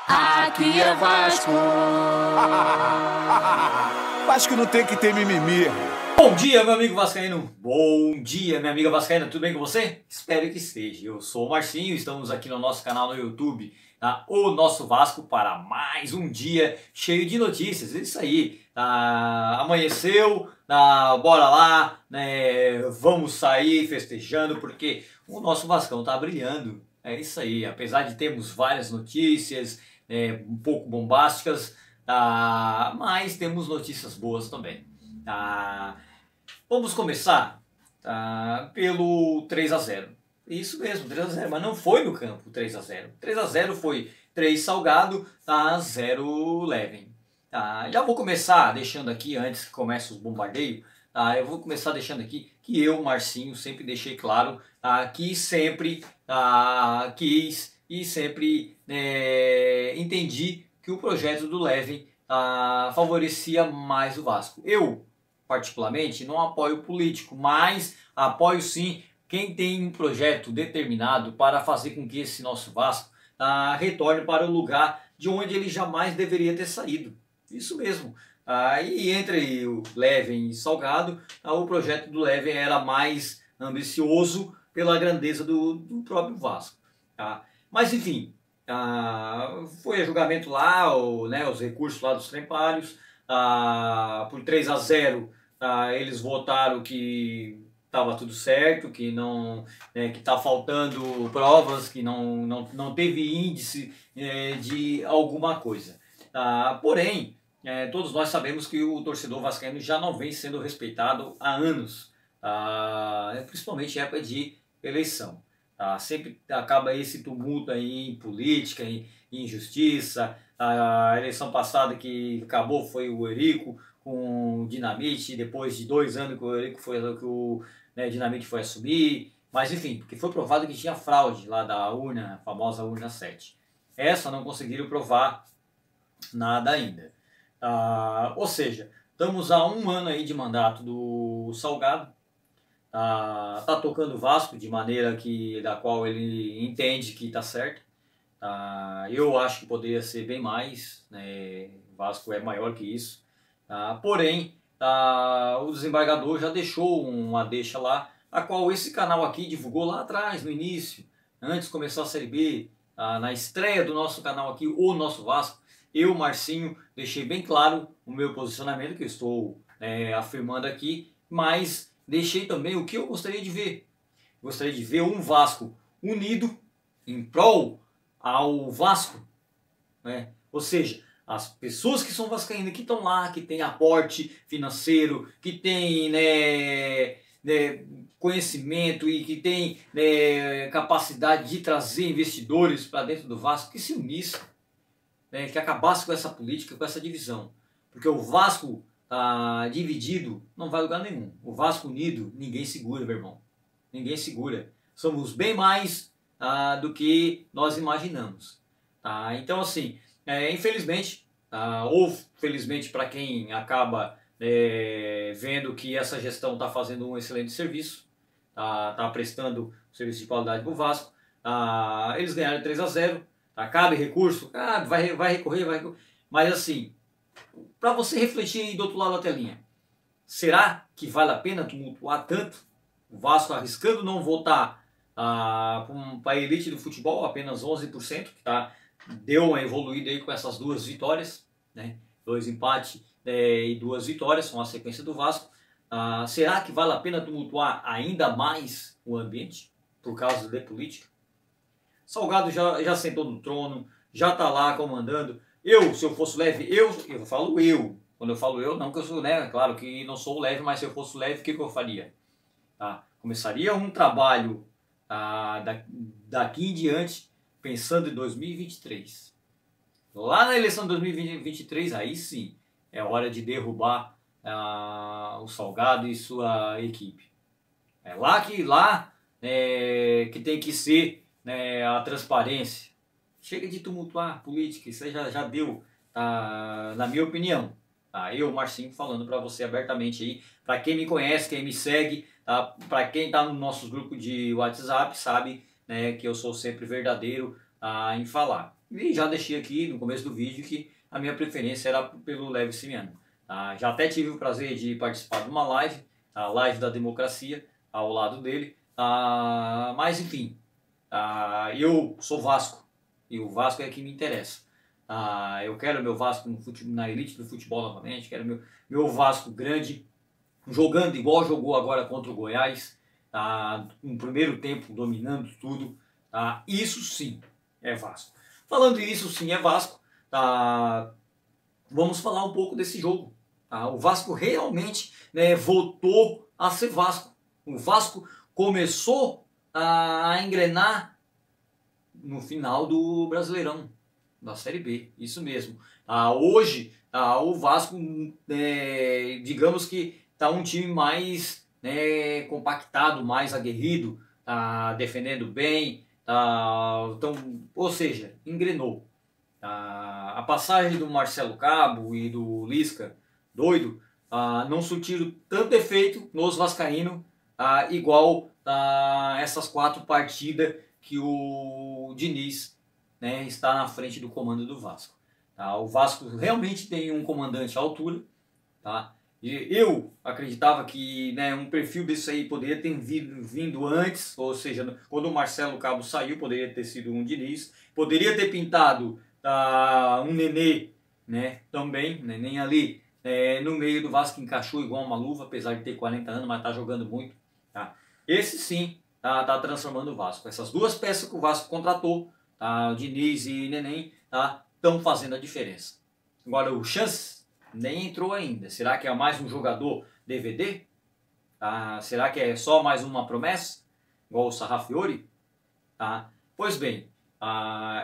Aqui é Vasco. Vasco não tem que ter mimimi. Bom dia, meu amigo vascaíno. Bom dia, minha amiga vascaína. Tudo bem com você? Espero que esteja. Eu sou o Marcinho, estamos aqui no nosso canal no YouTube, O Nosso Vasco, para mais um dia cheio de notícias. Isso aí, amanheceu, bora lá, né? Vamos sair festejando porque o nosso Vascão tá brilhando. É isso aí, apesar de termos várias notícias um pouco bombásticas, mas temos notícias boas também. Vamos começar pelo 3-0. Isso mesmo, 3-0, mas não foi no campo 3-0. 3-0 foi 3 Salgado, 0 Leven. Já vou começar deixando aqui, antes que comece os bombardeios, eu vou começar deixando aqui que eu, Marcinho, sempre deixei claro que sempre quis e sempre entendi que o projeto do Leven favorecia mais o Vasco. Eu, particularmente, não apoio político, mas apoio sim quem tem um projeto determinado para fazer com que esse nosso Vasco retorne para o lugar de onde ele jamais deveria ter saído. Isso mesmo. E entre o Leven e Salgado, o projeto do Leven era mais ambicioso pela grandeza do próprio Vasco. Mas enfim, foi a julgamento lá, os recursos lá dos Trempalhos, por 3-0 eles votaram que estava tudo certo, que não, que está faltando provas, que não teve índice de alguma coisa. Porém, todos nós sabemos que o torcedor vascaíno já não vem sendo respeitado há anos, principalmente em época de eleição. Sempre acaba esse tumulto aí em política, em injustiça. A eleição passada que acabou foi o Eurico com o Dinamite, depois de 2 anos que o Eurico foi que o Dinamite foi assumir. Mas enfim, porque foi provado que tinha fraude lá da urna, a famosa urna 7. Essa não conseguiram provar nada ainda. Ou seja, estamos a 1 ano aí de mandato do Salgado. Tá tocando o Vasco de maneira da qual ele entende que está certo. Eu acho que poderia ser bem mais, né? O Vasco é maior que isso. Porém, o desembargador já deixou uma deixa lá, a qual esse canal aqui divulgou lá atrás, no início, antes de começar a Série B, na estreia do nosso canal aqui, O Nosso Vasco. Eu, Marcinho, deixei bem claro o meu posicionamento, que eu estou afirmando aqui, mas deixei também o que eu gostaria de ver. Gostaria de ver um Vasco unido em prol ao Vasco, né? Ou seja, as pessoas que são vascaínas, que estão lá, que têm aporte financeiro, que têm conhecimento e que têm capacidade de trazer investidores para dentro do Vasco, que se unissem, que acabasse com essa política, com essa divisão. Porque o Vasco dividido não vai a lugar nenhum. O Vasco unido, ninguém segura, meu irmão. Ninguém segura. Somos bem mais do que nós imaginamos. Então, assim, infelizmente, ou felizmente para quem acaba vendo que essa gestão está fazendo um excelente serviço, está prestando serviço de qualidade para o Vasco, eles ganharam 3-0, cabe recurso, vai recorrer, mas assim, para você refletir aí do outro lado da telinha, será que vale a pena tumultuar tanto? O Vasco arriscando não voltar para a elite do futebol, apenas 11%, que deu uma evoluída aí com essas 2 vitórias, né? 2 empates e 2 vitórias, são a sequência do Vasco. Será que vale a pena tumultuar ainda mais o ambiente por causa de política? Salgado já sentou no trono, já está lá comandando. Se eu fosse Leve, eu falo eu. Quando eu falo eu, não que eu sou, claro que não sou o Leve, mas se eu fosse Leve, o que eu faria? Começaria um trabalho daqui em diante, pensando em 2023. Lá na eleição de 2023, aí sim, é hora de derrubar o Salgado e sua equipe. É lá que tem que ser a transparência. Chega de tumultuar política, isso aí já deu, na minha opinião. Eu, Marcinho, falando para você abertamente aí, para quem me conhece, quem me segue, para quem está no nosso grupo de WhatsApp, sabe que eu sou sempre verdadeiro, em falar. E já deixei aqui no começo do vídeo que a minha preferência era pelo Lewicimiano. Já até tive o prazer de participar de uma live, a live da democracia, ao lado dele. Mas enfim, eu sou Vasco e o Vasco é que me interessa. Eu quero meu Vasco na elite do futebol novamente, quero meu Vasco grande, jogando igual jogou agora contra o Goiás, no primeiro tempo dominando tudo. Isso sim é Vasco. Falando isso sim é Vasco, vamos falar um pouco desse jogo. O Vasco realmente, né, voltou a ser Vasco. O Vasco começou a engrenar no final do Brasileirão, da Série B, isso mesmo. Hoje, o Vasco, digamos que está um time mais, né, compactado, mais aguerrido, defendendo bem, então, ou seja, engrenou. A passagem do Marcelo Cabo e do Lisca, doido, não surtiram tanto efeito nos vascaínos, igual essas 4 partidas que o Diniz, né, está na frente do comando do Vasco. O Vasco realmente tem um comandante à altura. Eu acreditava que, né, um perfil desse aí poderia ter vindo antes, ou seja, quando o Marcelo Cabo saiu, poderia ter sido um Diniz, poderia ter pintado um Nenê, né, também, Nenê ali, no meio do Vasco, encaixou igual uma luva, apesar de ter 40 anos, mas está jogando muito. Esse sim tá transformando o Vasco. Essas 2 peças que o Vasco contratou, o Diniz e Neném, estão fazendo a diferença. Agora o Chance nem entrou ainda. Será que é mais um jogador DVD? Será que é só mais uma promessa? Igual o Sarrafiori? Pois bem,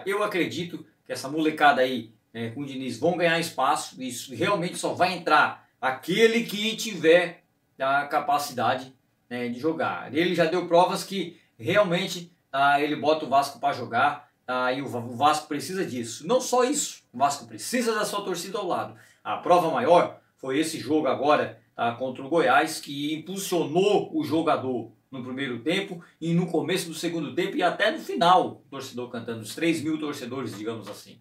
eu acredito que essa molecada aí, com o Diniz, vão ganhar espaço. Isso realmente só vai entrar aquele que tiver a capacidade, né, de jogar. Ele já deu provas que realmente ele bota o Vasco para jogar, e o Vasco precisa disso. Não só isso, o Vasco precisa da sua torcida ao lado. A prova maior foi esse jogo agora contra o Goiás, que impulsionou o jogador no primeiro tempo e no começo do segundo tempo e até no final, o torcedor cantando, os 3.000 torcedores, digamos assim.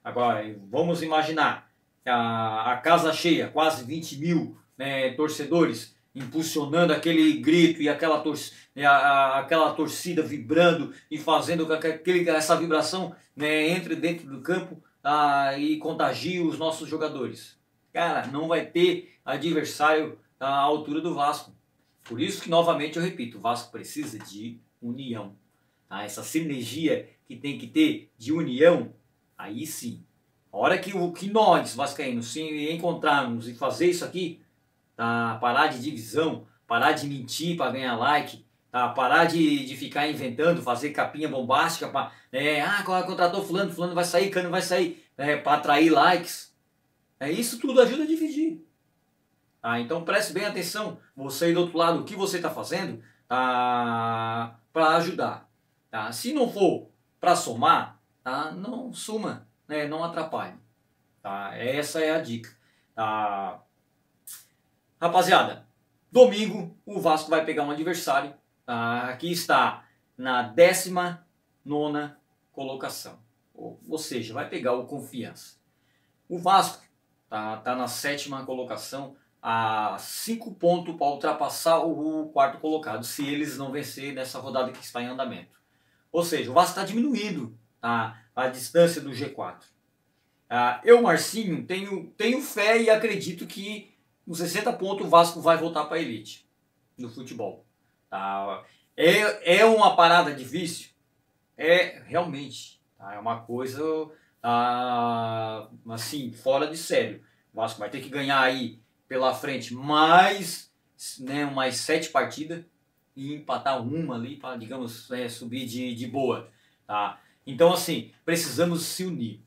Agora, vamos imaginar a casa cheia, quase 20.000, né, torcedores, impulsionando aquele grito e aquela torcida vibrando e fazendo com que essa vibração, né, entre dentro do campo e contagie os nossos jogadores. Cara, não vai ter adversário à altura do Vasco. Por isso que, novamente, eu repito, o Vasco precisa de união. Essa sinergia que tem que ter de união, aí sim. A hora que nós, vascaínos, se encontrarmos e fazer isso aqui, parar de divisão, parar de mentir para ganhar like, parar de ficar inventando, fazer capinha bombástica, contratou fulano, fulano vai sair, cano vai sair, para atrair likes. Isso tudo ajuda a dividir. Então preste bem atenção, você aí do outro lado, o que você está fazendo para ajudar. Se não for para somar, não suma, né? Não atrapalhe. Essa é a dica. Rapaziada, domingo o Vasco vai pegar um adversário. Aqui está na 19ª colocação. Ou seja, vai pegar o Confiança. O Vasco tá na 7ª colocação, a 5 pontos para ultrapassar o 4º colocado, se eles não vencer nessa rodada que está em andamento. Ou seja, o Vasco está diminuindo a distância do G4. Eu, Marcinho, tenho fé e acredito que nos 60 pontos o Vasco vai voltar para a elite do futebol. É uma parada difícil? Realmente. É uma coisa assim, fora de sério. O Vasco vai ter que ganhar aí pela frente mais 7 partidas e empatar uma ali para, digamos, subir de boa. Então, assim, precisamos se unir.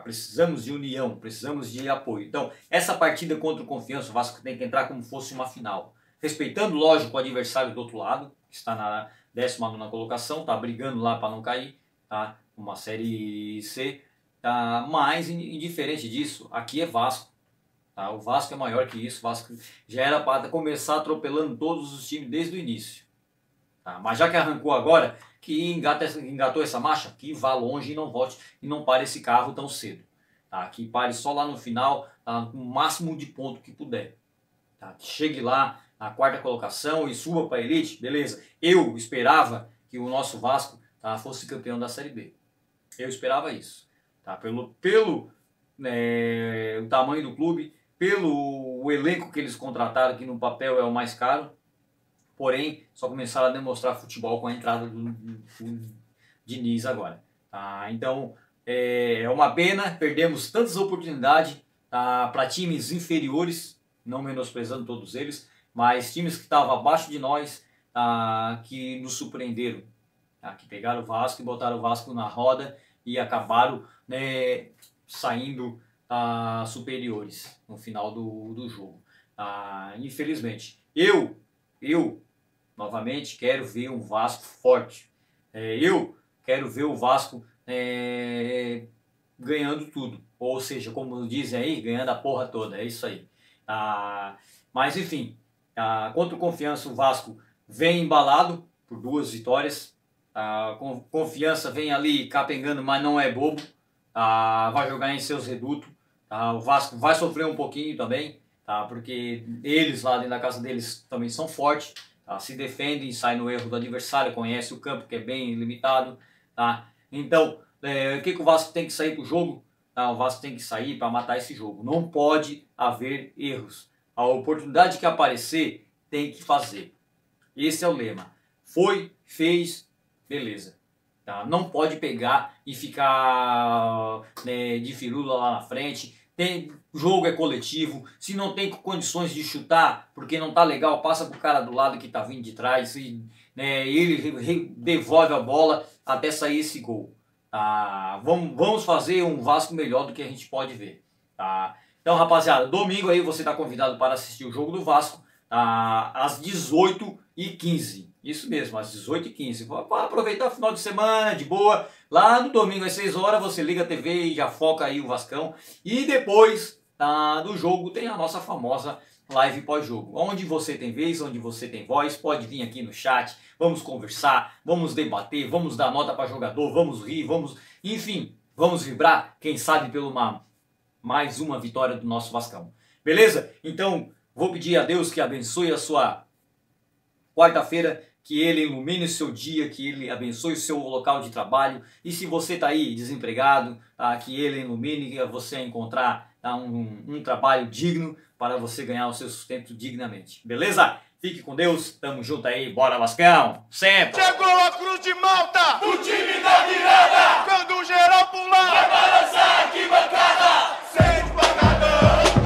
Precisamos de união, precisamos de apoio. Então, essa partida contra o Confiança, o Vasco tem que entrar como fosse uma final. Respeitando, lógico, o adversário do outro lado, que está na 19ª colocação, está brigando lá para não cair, uma Série C. Mas, indiferente disso, aqui é Vasco. O Vasco é maior que isso. O Vasco já era para começar atropelando todos os times desde o início. Tá? Mas já que arrancou agora, que engatou essa marcha, que vá longe e não volte e não pare esse carro tão cedo. Tá? Que pare só lá no final, tá? Com o máximo de ponto que puder. Tá? Chegue lá na quarta colocação e suba para a elite, beleza. Eu esperava que o nosso Vasco, tá, fosse campeão da Série B. Eu esperava isso. Tá? Pelo o tamanho do clube, pelo elenco que eles contrataram, que no papel é o mais caro. Porém, só começaram a demonstrar futebol com a entrada do Diniz agora. Tá? Então, é uma pena, perdemos tantas oportunidades, tá, para times inferiores, não menosprezando todos eles, mas times que estavam abaixo de nós, tá, que nos surpreenderam. Tá? Que pegaram o Vasco e botaram o Vasco na roda e acabaram, né, saindo superiores no final do jogo. Infelizmente, eu novamente quero ver um Vasco forte. Eu quero ver o Vasco ganhando tudo. Ou seja, como dizem aí, ganhando a porra toda. É isso aí. Mas enfim, contra o Confiança, o Vasco vem embalado por 2 vitórias. Confiança vem ali capengando, mas não é bobo. Vai jogar em seus redutos. O Vasco vai sofrer um pouquinho também, porque eles lá dentro da casa deles também são fortes. Se defendem, saem no erro do adversário, conhece o campo que é bem limitado. Então, o que o Vasco tem que sair para o jogo? O Vasco tem que sair para matar esse jogo. Não pode haver erros. A oportunidade que aparecer, tem que fazer. Esse é o lema. Foi, fez, beleza. Não pode pegar e ficar de firula lá na frente. O jogo é coletivo. Se não tem condições de chutar, porque não tá legal, passa pro cara do lado que tá vindo de trás e ele devolve a bola até sair esse gol. Vamos fazer um Vasco melhor do que a gente pode ver. Então, rapaziada, domingo aí você tá convidado para assistir o jogo do Vasco às 18h15. Isso mesmo, às 18h15. Para aproveitar o final de semana, de boa. Lá no domingo às 6 horas você liga a TV e já foca aí o Vascão. E depois do jogo tem a nossa famosa live pós-jogo. Onde você tem vez, onde você tem voz, pode vir aqui no chat. Vamos conversar, vamos debater, vamos dar nota para jogador, vamos rir, enfim, vamos vibrar. Quem sabe pelo mais uma vitória do nosso Vascão. Beleza? Então, vou pedir a Deus que abençoe a sua quarta-feira, que Ele ilumine o seu dia, que Ele abençoe o seu local de trabalho. E se você está aí desempregado, que Ele ilumine você a encontrar um trabalho digno para você ganhar o seu sustento dignamente. Beleza? Fique com Deus, tamo junto aí, bora Vascão, sempre! Chegou a Cruz de Malta, o time da virada, quando o geral pular, vai balançar a arquibancada, sente pancadão!